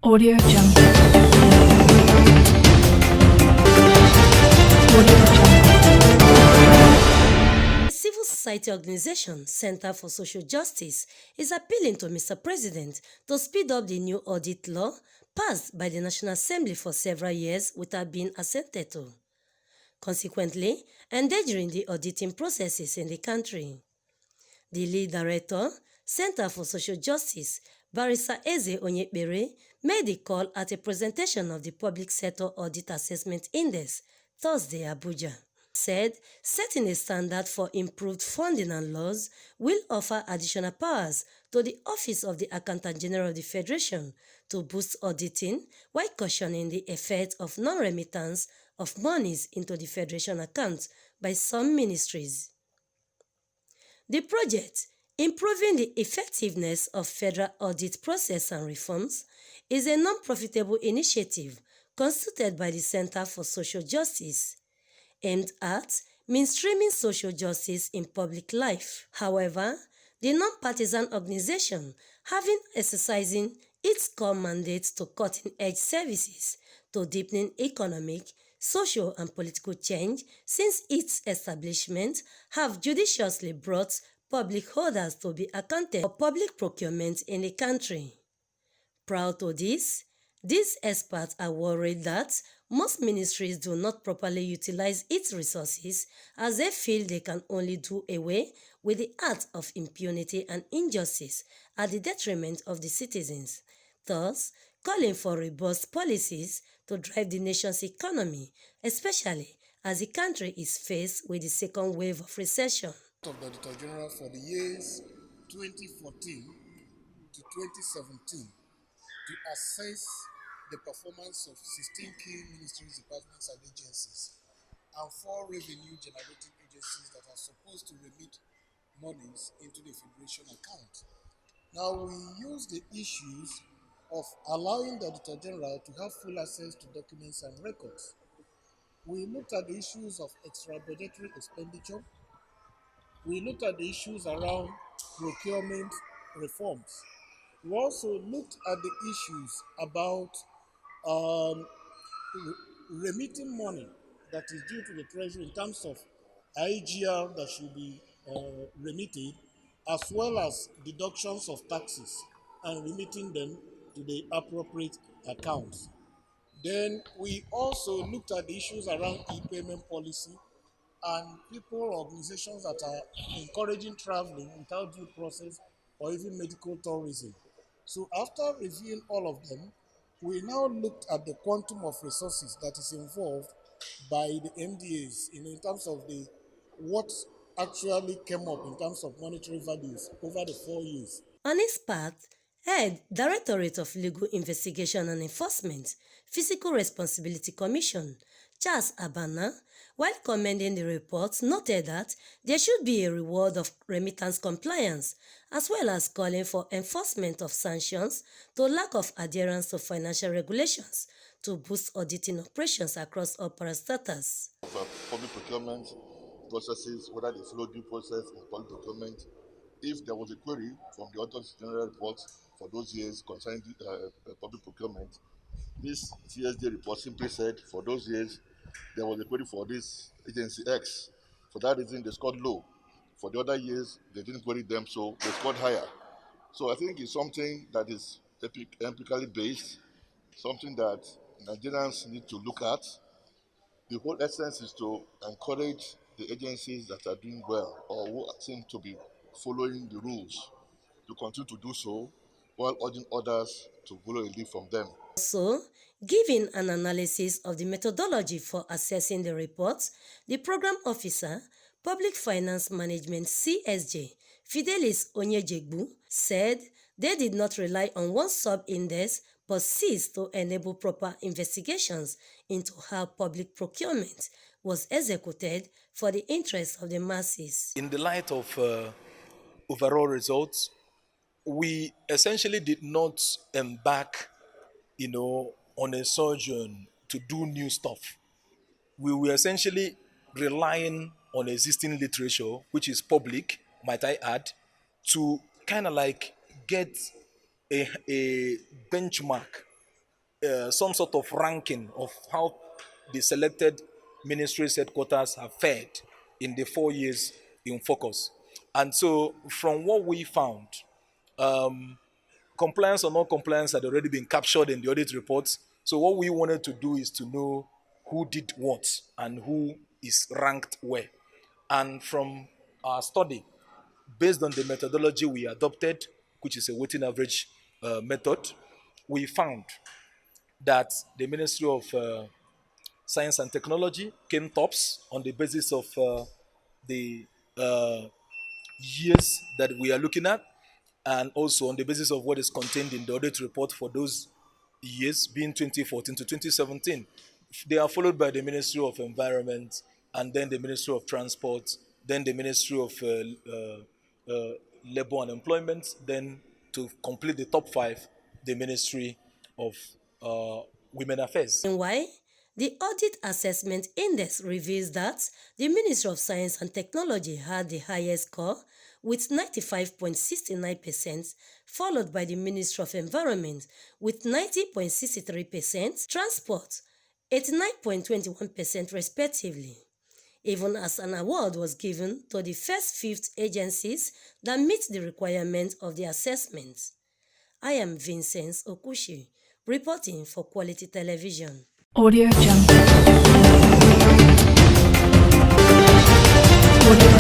Audio Jungle. Audio Jungle. A civil society organization, Center for Social Justice, is appealing to Mr. President to speed up the new audit law passed by the National Assembly for several years without being assented to, consequently endangering the auditing processes in the country. The lead director, Center for Social Justice, Barrister Eze Onyekpere, made the call at a presentation of the Public Sector Audit Assessment Index, Thursday, Abuja. Said setting a standard for improved funding and laws will offer additional powers to the Office of the Accountant General of the Federation to boost auditing while cautioning the effect of non-remittance of monies into the Federation accounts by some ministries. The project, Improving the Effectiveness of Federal Audit Process and Reforms, is a non-profitable initiative constituted by the Center for Social Justice, aimed at mainstreaming social justice in public life. However, the non-partisan organization, having exercising its core mandate to cutting-edge services to deepening economic, social and political change since its establishment, have judiciously brought public holders to be accounted for public procurement in the country. Prior to this, these experts are worried that most ministries do not properly utilize its resources as they feel they can only do away with the act of impunity and injustice at the detriment of the citizens, thus calling for robust policies to drive the nation's economy, especially as the country is faced with the second wave of recession. Of the Auditor General for the years 2014 to 2017 to assess the performance of 16 key ministries, departments, and agencies, and 4 revenue-generating agencies that are supposed to remit monies into the Federation account. Now, we use the issues of allowing the Auditor General to have full access to documents and records. We looked at the issues of extra-budgetary expenditure. We looked at the issues around procurement reforms. We also looked at the issues about remitting money that is due to the Treasury in terms of IGR that should be remitted, as well as deductions of taxes and remitting them to the appropriate accounts. Then we also looked at the issues around e-payment policy and people or organizations that are encouraging traveling without due process or even medical tourism. So after reviewing all of them, we now looked at the quantum of resources that is involved by the MDAs in terms of what actually came up in terms of monetary values over the 4 years. On his part, Head Directorate of Legal Investigation and Enforcement, Fiscal Responsibility Commission, Charles Abana, while commending the report, noted that there should be a reward of remittance compliance, as well as calling for enforcement of sanctions to lack of adherence to financial regulations to boost auditing operations across all parastatals. Public procurement processes, whether they follow due process in public procurement. If there was a query from the Auditor General report for those years concerning public procurement, this CSD report simply said for those years there was a query for this agency X. For that reason, they scored low. For the other years, they didn't query them, so they scored higher. So I think it's something that is empirically based, something that Nigerians need to look at. The whole essence is to encourage the agencies that are doing well or who seem to be following the rules to continue to do so, while urging others to follow a lead from them. Also, giving an analysis of the methodology for assessing the reports, the Program Officer, Public Finance Management CSJ, Fidelis Onyejegbu, said they did not rely on one sub-index but ceased to enable proper investigations into how public procurement was executed for the interest of the masses. In the light of overall results, we essentially did not embark, on a sojourn to do new stuff. We were essentially relying on existing literature, which is public, might I add, to kind of like get a benchmark some sort of ranking of how the selected ministries headquarters have fared in the 4 years in focus. And so, from what we found, compliance or non-compliance had already been captured in the audit reports. So what we wanted to do is to know who did what and who is ranked where. And from our study, based on the methodology we adopted, which is a weighting average method, we found that the Ministry of Science and Technology came tops on the basis of the years that we are looking at, and also on the basis of what is contained in the audit report for those years, being 2014 to 2017. They are followed by the Ministry of Environment, and then the Ministry of Transport, then the Ministry of Labor and Employment, then to complete the top five, the Ministry of Women Affairs. And why? The Audit Assessment Index reveals that the Ministry of Science and Technology had the highest score with 95.69%, followed by the Ministry of Environment with 90.63%, Transport 89.21% respectively, even as an award was given to the first 5 agencies that meet the requirements of the assessment. I am Vincent Okushi, reporting for Quality Television. Audio Jungle. Audio